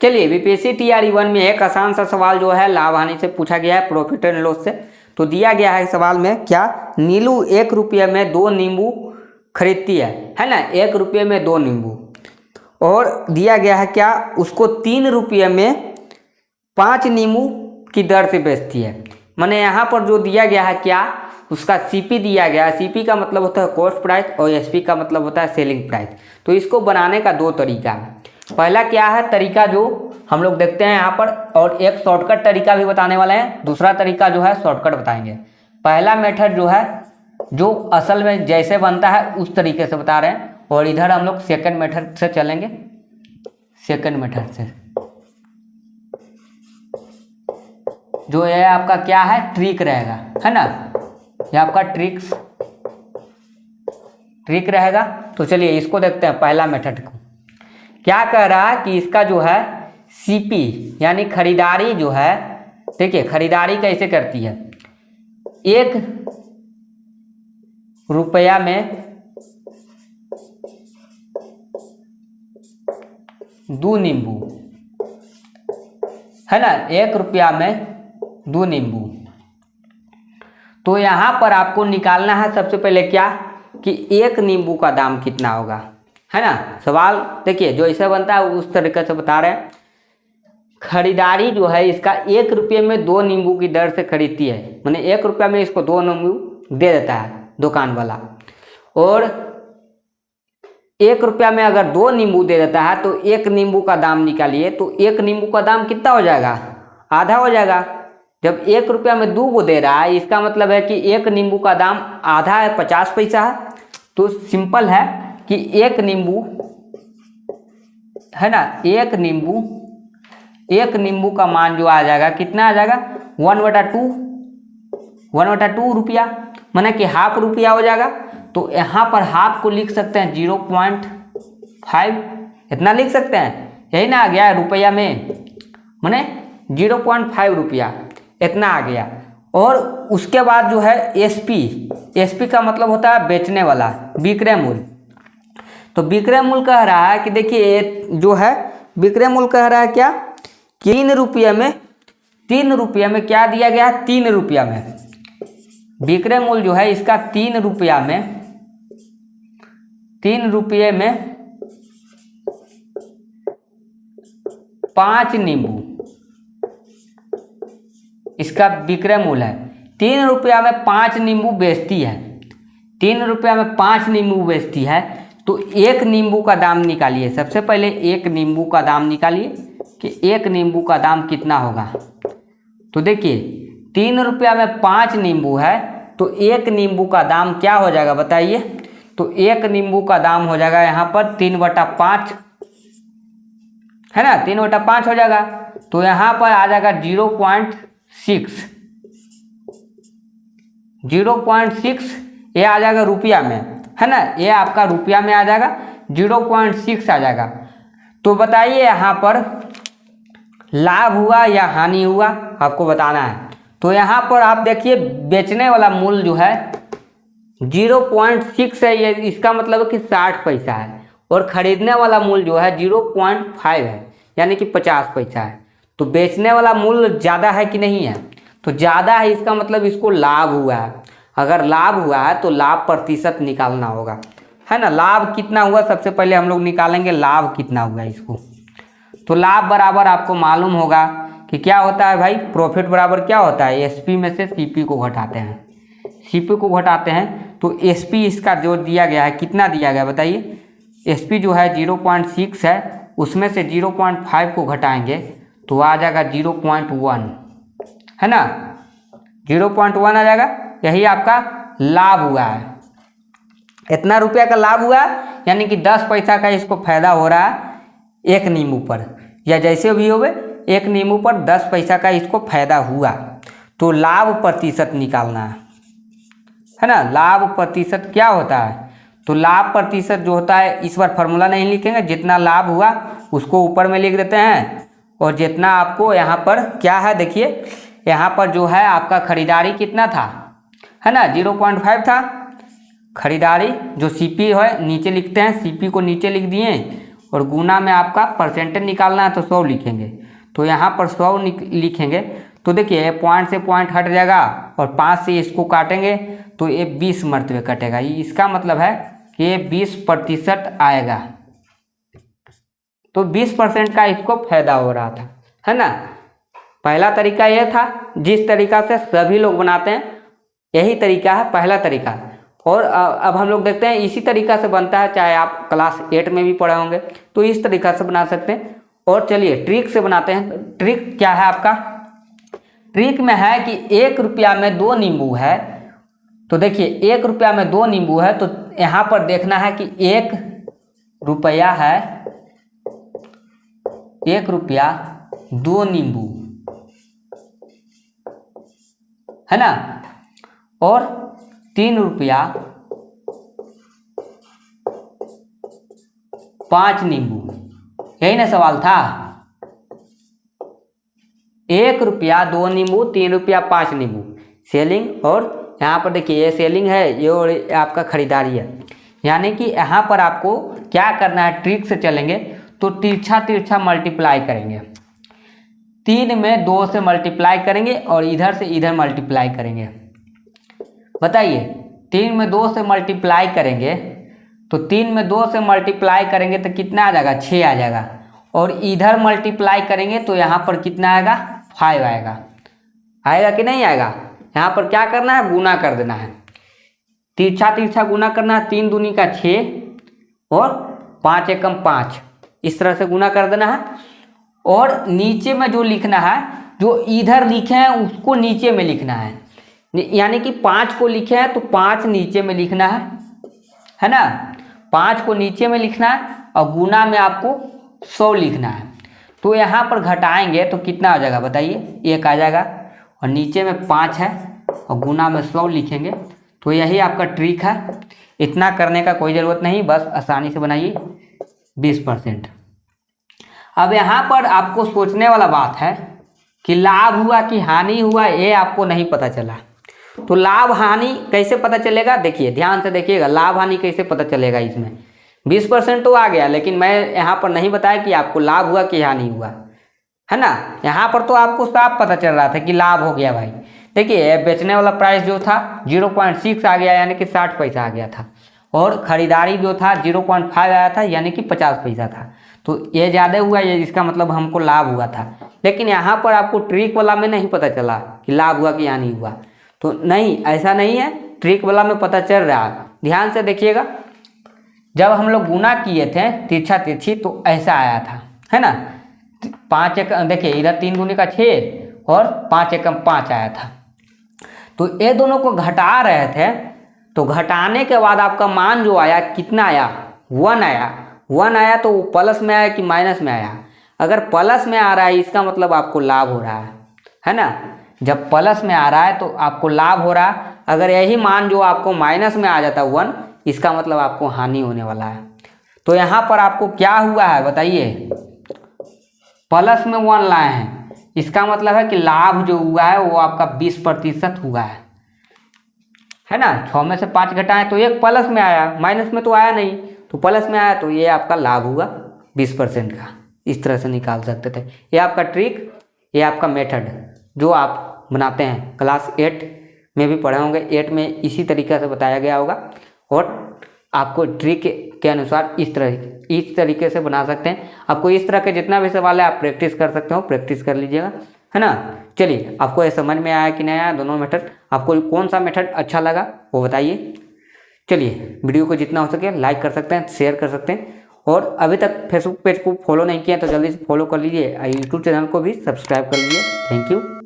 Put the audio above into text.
चलिए BPSC TRE 1 में एक आसान सा सवाल जो है लाभ हानि से पूछा गया है, प्रॉफिट एंड लॉस से। तो दिया गया है सवाल में क्या, नीलू 1 रुपये में 2 नींबू खरीदती है ना, 1 रुपये में 2 नींबू, और दिया गया है क्या, उसको 3 रुपये में 5 नींबू की दर से बेचती है। मैंने यहाँ पर जो दिया गया है क्या, उसका सीपी दिया गया है। सीपी का मतलब होता है कॉस्ट प्राइस और एसपी का मतलब होता है सेलिंग प्राइस। तो इसको बनाने का 2 तरीका है। पहला क्या है तरीका जो हम लोग देखते हैं यहाँ पर, और एक शॉर्टकट तरीका भी बताने वाले हैं। दूसरा तरीका जो है शॉर्टकट बताएंगे। पहला मेथड जो है जो असल में जैसे बनता है उस तरीके से बता रहे हैं, और इधर हम लोग सेकंड मेथड से चलेंगे। सेकंड मेथड से जो ये आपका क्या है, ट्रिक रहेगा, है ना, ये आपका ट्रिक रहेगा। तो चलिए इसको देखते हैं। पहला मेथड को क्या कह रहा है कि इसका जो है सीपी यानी खरीदारी जो है, देखिए खरीदारी कैसे करती है, 1 रुपया में 2 नींबू, है ना, 1 रुपया में 2 नींबू। तो यहाँ पर आपको निकालना है सबसे पहले क्या, कि 1 नींबू का दाम कितना होगा, है ना। सवाल देखिए जो ऐसा बनता है उस तरीके से बता रहे हैं। खरीदारी जो है इसका 1 रुपये में 2 नींबू की दर से खरीदती है, मैंने 1 रुपया में इसको 2 नींबू दे देता है दुकान वाला, और 1 रुपया में अगर 2 नींबू दे देता है तो 1 नींबू का दाम निकालिए। तो 1 नींबू का दाम कितना हो जाएगा, आधा हो जाएगा। जब 1 रुपया में 2 को दे रहा है, इसका मतलब है कि 1 नींबू का दाम आधा है, 50 पैसा है। तो सिंपल है कि 1 नींबू, है ना, 1 नींबू का मान जो आ जाएगा कितना आ जाएगा, 1/2 रुपया, माना कि ½ रुपया हो जाएगा। तो यहाँ पर हाफ को लिख सकते हैं 0.5, इतना लिख सकते हैं, यही ना आ गया रुपया में, माने 0.5 रुपया इतना आ गया। और उसके बाद जो है एसपी का मतलब होता है बेचने वाला, विक्रय मूल्य। तो विक्रय मूल्य कह रहा है कि देखिए जो है विक्रय मूल्य कह रहा है क्या, 3 रुपये में क्या दिया गया है, 3 रुपया में विक्रय मूल्य जो है इसका 3 रुपया में 5 नींबू इसका विक्रय मूल्य है। 3 रुपया में 5 नींबू बेचती है, 3 रुपया में 5 नींबू बेचती है। तो 1 नींबू का दाम निकालिए। सबसे पहले 1 नींबू का दाम निकालिए कि 1 नींबू का दाम कितना होगा। तो देखिए 3 रुपया में 5 नींबू है, तो 1 नींबू का दाम क्या हो जाएगा बताइए। तो 1 नींबू का दाम हो जाएगा यहाँ पर 3/5, है ना, 3/5 हो जाएगा। तो यहाँ पर आ जाएगा 0.6, ये आ जाएगा रुपया में, है ना, ये आपका रुपया में आ जाएगा, 0.6 आ जाएगा। तो बताइए यहाँ पर लाभ हुआ या हानि हुआ, आपको बताना है। तो यहाँ पर आप देखिए बेचने वाला मूल्य जो है 0.6 है, ये इसका मतलब है कि 60 पैसा है, और खरीदने वाला मूल्य जो है 0.5 है, यानी कि 50 पैसा है। तो बेचने वाला मूल्य ज़्यादा है कि नहीं है, तो ज़्यादा है, इसका मतलब इसको लाभ हुआ है। अगर लाभ हुआ है तो लाभ प्रतिशत निकालना होगा, है ना। लाभ कितना हुआ सबसे पहले हम लोग निकालेंगे, लाभ कितना हुआ इसको। तो लाभ बराबर आपको मालूम होगा कि क्या होता है भाई, प्रॉफिट बराबर क्या होता है, एसपी में से सीपी को घटाते हैं, तो एसपी इसका जो दिया गया है कितना दिया गया बताइए। एसपी जो है 0.6 है, उसमें से 0.5 को घटाएंगे तो आ जाएगा 0.1, है ना, 0.1 आ जाएगा। यही आपका लाभ हुआ है, इतना रुपया का लाभ हुआ है, यानी कि 10 पैसा का इसको फायदा हो रहा है 1 नींबू पर, या जैसे भी हो 1 नींबू पर 10 पैसा का इसको फायदा हुआ। तो लाभ प्रतिशत निकालना है ना। लाभ प्रतिशत क्या होता है, तो लाभ प्रतिशत जो होता है, इस बार फार्मूला नहीं लिखेंगे, जितना लाभ हुआ उसको ऊपर में लिख देते हैं, और जितना आपको यहाँ पर क्या है देखिए, यहाँ पर जो है आपका खरीदारी कितना था, है ना, 0.5 था खरीदारी। जो सीपी है नीचे लिखते हैं, सीपी को नीचे लिख दिए, और गुना में आपका परसेंटेज निकालना है तो 100 लिखेंगे। तो यहाँ पर 100 लिखेंगे तो देखिए पॉइंट से पॉइंट हट जाएगा और 5 से इसको काटेंगे तो ये 20 मरतबे कटेगा। इसका मतलब है कि ये 20% आएगा। तो 20% का इसको फायदा हो रहा था, है ना। पहला तरीका यह था जिस तरीका से सभी लोग बनाते हैं, यही तरीका है पहला तरीका। और अब हम लोग देखते हैं इसी तरीका से बनता है, चाहे आप क्लास 8 में भी पढ़े होंगे तो इस तरीका से बना सकते हैं। और चलिए ट्रिक से बनाते हैं। ट्रिक क्या है आपका? ट्रिक में है कि 1 रुपया में 2 नींबू है। तो देखिए 1 रुपया में 2 नींबू है, तो यहाँ पर देखना है कि 1 रुपया है, 1 रुपया 2 नींबू, है ना। और 3 रुपया 5 नींबू, यही ना सवाल था। 1 रुपया 2 नींबू, 3 रुपया 5 नींबू सेलिंग। और यहाँ पर देखिए ये सेलिंग है, ये और आपका खरीदारी है। यानी कि यहाँ पर आपको क्या करना है, ट्रिक से चलेंगे तो तिरछा तिरछा मल्टीप्लाई करेंगे। 3 में 2 से मल्टीप्लाई करेंगे और इधर से इधर मल्टीप्लाई करेंगे। बताइए 3 में 2 से मल्टीप्लाई करेंगे तो 3 में 2 से मल्टीप्लाई करेंगे तो कितना आ जाएगा, 6 आ जाएगा। और इधर मल्टीप्लाई करेंगे तो यहाँ पर कितना आएगा, 5 आएगा। आएगा कि नहीं आएगा? यहाँ पर क्या करना है, गुना कर देना है, तिरछा तिरछा गुना करना है। 3 दूनी का 6 और 5 एकम 5, इस तरह से गुना कर देना है। और नीचे में जो लिखना है, जो इधर लिखे हैं उसको नीचे में लिखना है। यानी कि 5 को लिखे हैं तो 5 नीचे में लिखना है ना। 5 को नीचे में लिखना है और गुना में आपको 100 लिखना है। तो यहाँ पर घटाएंगे तो कितना आ जाएगा बताइए, 1 आ जाएगा। और नीचे में 5 है और गुना में 100 लिखेंगे। तो यही आपका ट्रिक है। इतना करने का कोई ज़रूरत नहीं, बस आसानी से बनाइए 20%। अब यहाँ पर आपको सोचने वाला बात है कि लाभ हुआ कि हानि हुआ, ये आपको नहीं पता चला। तो लाभ हानि कैसे पता चलेगा, देखिए ध्यान से देखिएगा, लाभ हानि कैसे पता चलेगा। इसमें 20% तो आ गया, लेकिन मैं यहाँ पर नहीं बताया कि आपको लाभ हुआ कि हानि हुआ, है ना। यहाँ पर तो आपको साफ पता चल रहा था कि लाभ हो गया भाई। देखिए बेचने वाला प्राइस जो था 0.6 आ गया, यानी कि 60 पैसा आ गया था। और खरीदारी जो था 0.5 आया था, यानी कि 50 पैसा था। तो ये ज़्यादा हुआ, ये इसका मतलब हमको लाभ हुआ था। लेकिन यहाँ पर आपको ट्रिक वाला में नहीं पता चला कि लाभ हुआ कि हानि हुआ। तो नहीं, ऐसा नहीं है, ट्रिक वाला में पता चल रहा है। ध्यान से देखिएगा, जब हम लोग गुना किए थे तिरछा तिरछी तो ऐसा आया था, है ना। 5 एकम, देखिए इधर 3 दूनी का 6 और 5 एकम 5 आया था। तो ये दोनों को घटा रहे थे, तो घटाने के बाद आपका मान जो आया कितना आया, 1 आया। 1 आया तो वो प्लस में आया कि माइनस में आया? अगर प्लस में आ रहा है इसका मतलब आपको लाभ हो रहा है ना। जब प्लस में आ रहा है तो आपको लाभ हो रहा है। अगर यही मान जो आपको माइनस में आ जाता 1, इसका मतलब आपको हानि होने वाला है। तो यहाँ पर आपको क्या हुआ है बताइए, प्लस में 1 लाए हैं, इसका मतलब है कि लाभ जो हुआ है वो आपका 20% हुआ है ना। 6 में से 5 घटाएं तो 1 प्लस में आया, माइनस में तो आया नहीं, तो प्लस में आया तो ये आपका लाभ हुआ 20% का। इस तरह से निकाल सकते थे। ये आपका ट्रिक, ये आपका मेथड जो आप बनाते हैं, क्लास 8 में भी पढ़े होंगे। 8 में इसी तरीके से बताया गया होगा और आपको ट्रिक के अनुसार इस तरीके से बना सकते हैं। आपको इस तरह के जितना भी सवाल है आप प्रैक्टिस कर सकते हो, प्रैक्टिस कर लीजिएगा, है ना। चलिए, आपको ये समझ में आया कि नहीं आया दोनों मेथड? आपको कौन सा मेथड अच्छा लगा वो बताइए। चलिए, वीडियो को जितना हो सके लाइक कर सकते हैं, शेयर कर सकते हैं। और अभी तक फेसबुक पेज को फॉलो नहीं किया तो जल्दी से फॉलो कर लीजिए, यूट्यूब चैनल को भी सब्सक्राइब कर लीजिए। Thank you.